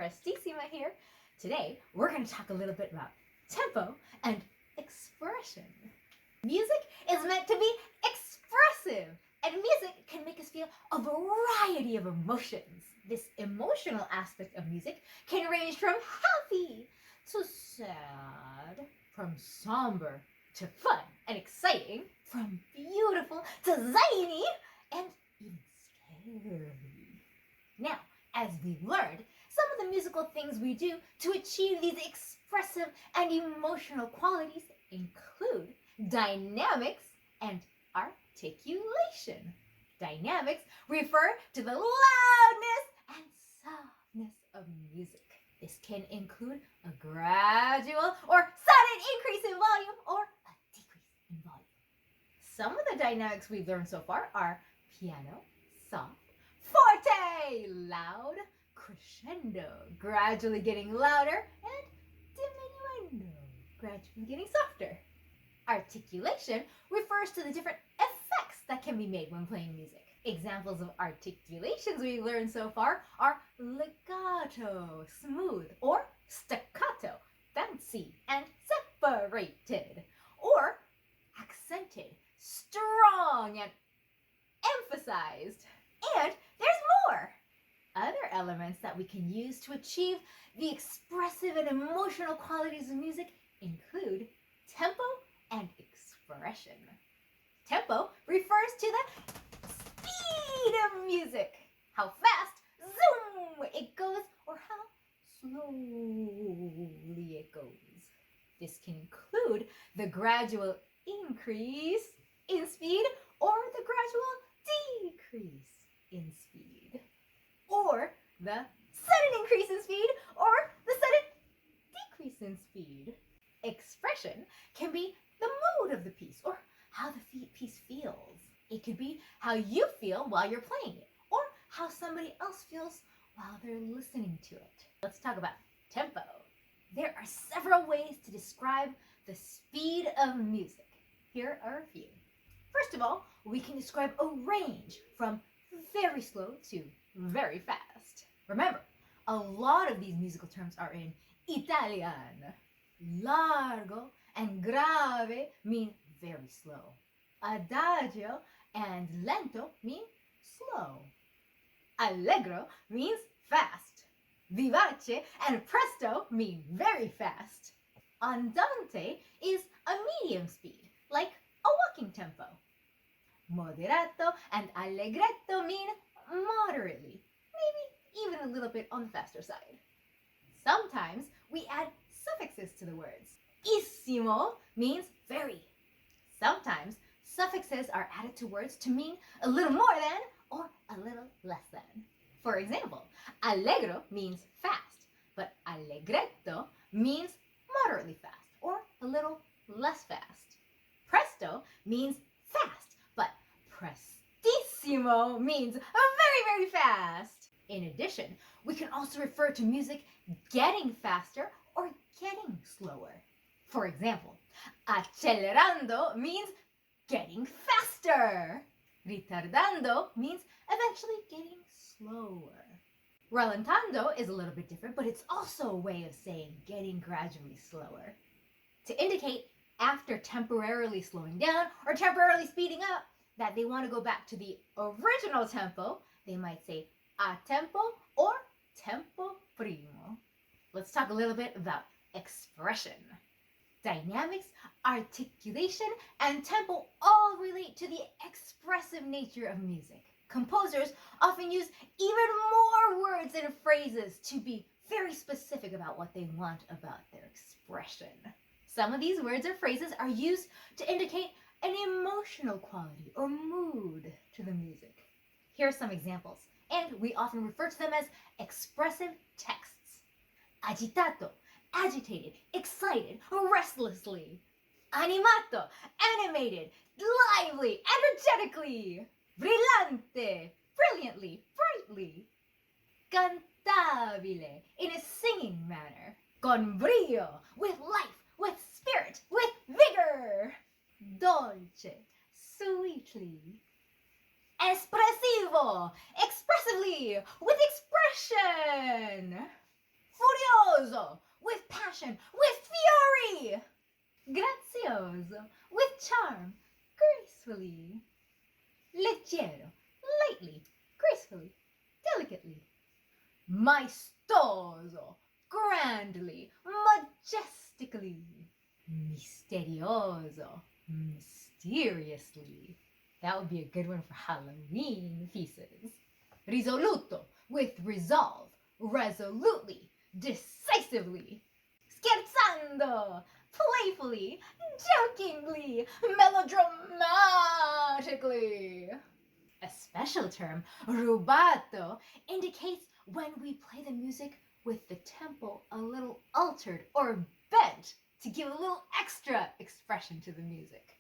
Prestissima here. Today, we're going to talk a little bit about tempo and expression. Music is meant to be expressive, and music can make us feel a variety of emotions. This emotional aspect of music can range from happy to sad, from somber to fun and exciting, from beautiful to zany, and even scary. Now, as we've learned, some of the musical things we do to achieve these expressive and emotional qualities include dynamics and articulation. Dynamics refer to the loudness and softness of music. This can include a gradual or sudden increase in volume or a decrease in volume. Some of the dynamics we've learned so far are piano, soft, forte, loud, crescendo, gradually getting louder, and diminuendo, gradually getting softer. Articulation refers to the different effects that can be made when playing music. Examples of articulations we've learned so far are legato, smooth, or staccato, fancy and separated, or accented, strong and emphasized. And there's more! Other elements that we can use to achieve the expressive and emotional qualities of music include tempo and expression. Tempo refers to the speed of music, how fast, zoom, it goes, or how slowly it goes. This can include the gradual increase in speed or the gradual decrease in speed, or the sudden increase in speed or the sudden decrease in speed. Expression can be the mood of the piece or how the piece feels. It could be how you feel while you're playing it or how somebody else feels while they're listening to it. Let's talk about tempo. There are several ways to describe the speed of music. Here are a few. First of all, we can describe a range from very slow to very fast. Remember, a lot of these musical terms are in Italian. Largo and grave mean very slow. Adagio and lento mean slow. Allegro means fast. Vivace and presto mean very fast. Andante is a medium speed, like a walking tempo. Moderato and allegretto mean moderately, maybe even a little bit on the faster side. Sometimes we add suffixes to the words. Issimo means very. Sometimes suffixes are added to words to mean a little more than or a little less than. For example, allegro means fast, but allegretto means moderately fast or a little less fast. Presto means fast, but prestissimo means very, very fast. In addition, we can also refer to music getting faster or getting slower. For example, accelerando means getting faster. Ritardando means eventually getting slower. Rallentando is a little bit different, but it's also a way of saying getting gradually slower. To indicate after temporarily slowing down or temporarily speeding up that they want to go back to the original tempo, they might say a tempo or tempo primo. Let's talk a little bit about expression. Dynamics, articulation, and tempo all relate to the expressive nature of music. Composers often use even more words and phrases to be very specific about what they want about their expression. Some of these words or phrases are used to indicate an emotional quality or mood to the music. Here are some examples, and we often refer to them as expressive texts. Agitato, agitated, excited, restlessly. Animato, animated, lively, energetically. Brillante, brilliantly, brightly. Cantabile, in a singing manner. Con brio, with life, with spirit, with vigor. Dolce, sweetly. Espressivo, expressively, with expression. passion with fury. Grazioso, with charm, gracefully. Leggero, lightly, gracefully, delicately. Maestoso, grandly, majestically. Misterioso, mysteriously. That would be a good one for Halloween pieces. Risoluto, with resolve, resolutely, decisively. Scherzando, playfully, jokingly, melodramatically. A special term, rubato, indicates when we play the music with the tempo a little altered or bent to give a little extra expression to the music.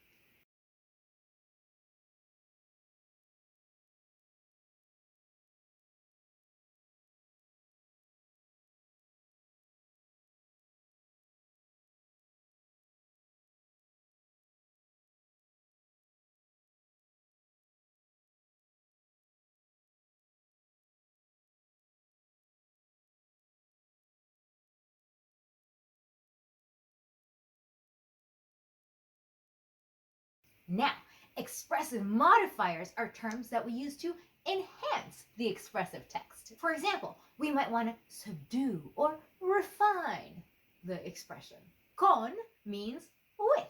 Now, expressive modifiers are terms that we use to enhance the expressive text. For example, we might want to subdue or refine the expression. Con means with,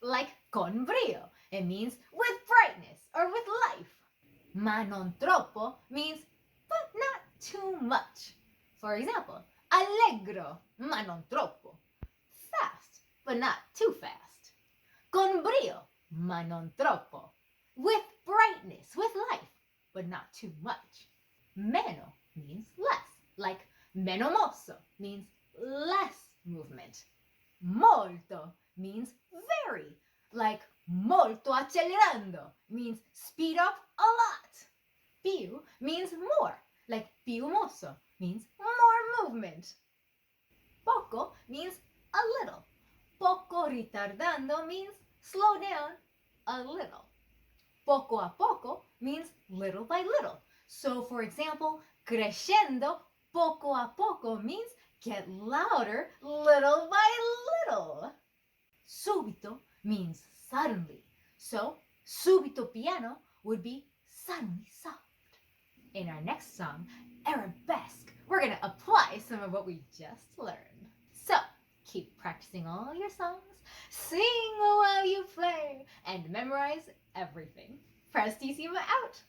like con brio. It means with brightness or with life. Ma non troppo means but not too much. For example, allegro, ma non troppo. Fast, but not too fast. Con brio, ma non troppo. With brightness, with life, but not too much. Meno means less, like meno mosso means less movement. Molto means very, like molto accelerando means speed up a lot. Più means more, like più mosso means more movement. Poco means a little. Poco ritardando means slow down a little. Poco a poco means little by little. So, for example, crescendo poco a poco means get louder little by little. Subito means suddenly. So, subito piano would be suddenly soft. In our next song, Arabesque, we're going to apply some of what we just learned. So, keep practicing all your songs, sing while you play, and memorize everything. Prestissima out!